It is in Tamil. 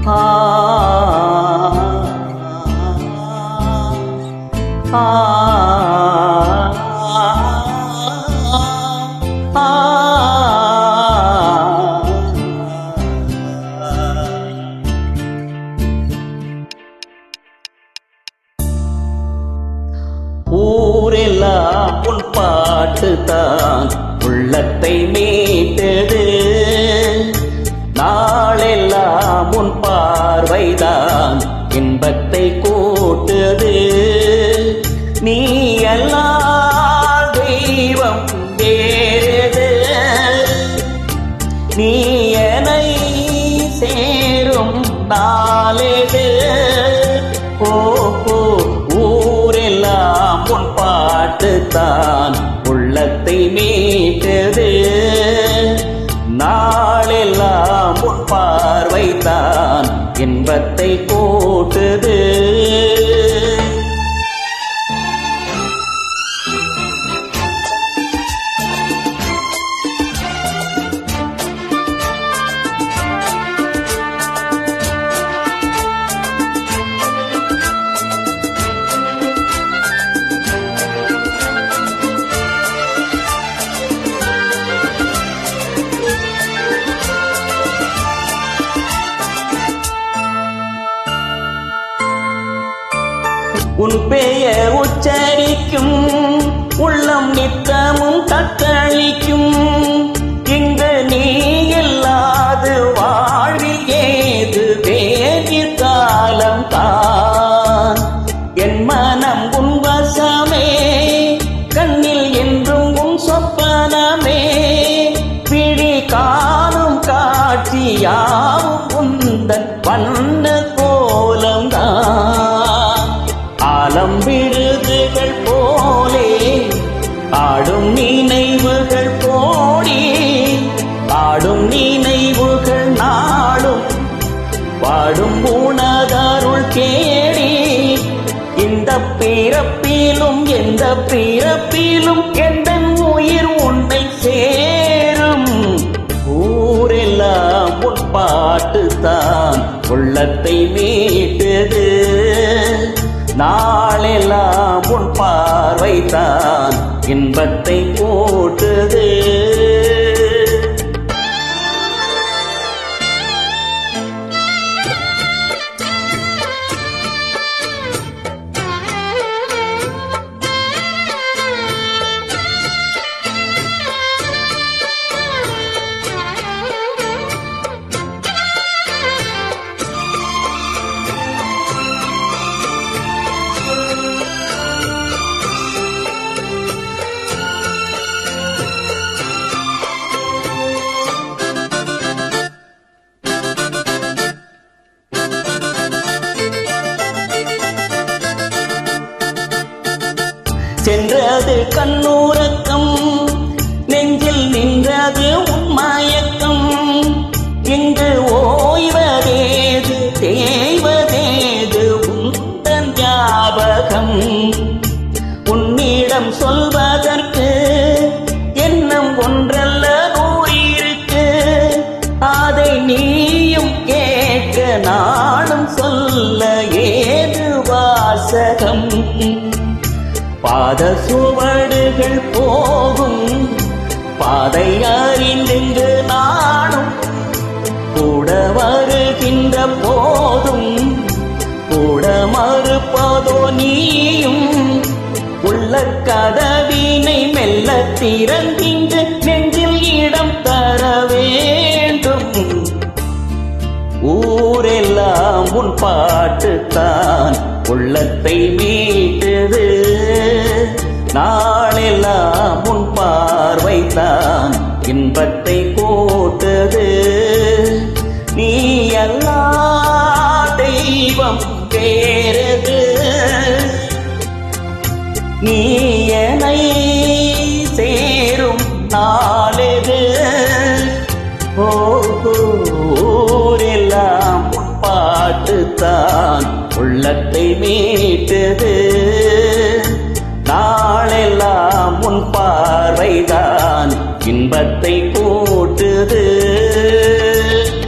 ஆ ஆ ஊரெல்லாம் உன் பாட்டுதான் உள்ளத்தை மீட்டது. நாளெல்லாம் உன் பார்வைதான் இன்பத்தை கூட்டுது. நீ எல்லாம் தெய்வம் வேறது, நீ என்னை சேரும் நாளெது. ஊரெல்லாம் உன் பாட்டுத்தான் உள்ளத்தை மீட்டது. நாளெல்லாம் உன் பார்வைதான் இன்பத்தை கூட்டுது. உன் பெயர் உச்சரிக்கும் உள்ளம் நித்தமும் தத்தளிக்கும். இங்கு நீ இல்லாது வாழ்வில் ஏது வேதிர் காலம் தான். என் மனம் உன் வசமே, கண்ணில் என்றும் உன் சொப்பனமே. விழி காணும் காட்சியாவும் உந்தன் வண்ண கோலம் தான். ஆலம் விருதுகள் போலே ஆடும் நினைவுகள் போடி, ஆடும் நினைவுகள் நாடும் வாடும் உணதருள் கேடி. இந்த பிறப்பிலும் எந்த பிறப்பிலும் எந்த உயிர் உன்னை சேரும். ஊரெல்லாம் உன் பாட்டுத்தான் உள்ளத்தை மீட்டது. நாளெல்லாம் உன் பார்வைதான் இன்பத்தை கூட்டுது. சென்றது கண்ணூரக்கம், நெஞ்சில் நின்றது உன்மயக்கம். இங்கு ஓய்வதேது தேய்வதேது உந்தன் ஞாபகம். உன்னிடம் சொல்வதற்கு எண்ணம் ஒன்றல்ல நூறிருக்கு. அதை நீயும் கேட்க நானும் சொல்ல ஏது வாசகம். பாத சுவடுகள் போகும் பாதை அறிந்திங்கு நானும் கூட வருகின்ற போதும் கூட மறுப்பதோ நீயும். உள்ள கதவினை மெல்ல திறந்தின்று நெஞ்சில் இடம் தர வேண்டும். ஊரெல்லாம் உன் பாட்டுத்தான் உள்ளத்தை மீட்டது. நாளெல்லாம் உன் பார்வைதான் இன்பத்தை கூட்டுது. நீ எல்லா தெய்வம் வேறது, நீ என்னை சேரும் நாளெது. ஊரெல்லாம் உன் பாட்டுத்தான் உள்ளத்தை மீட்டது. நாளெல்லாம் உன் பார்வைதான் இன்பத்தை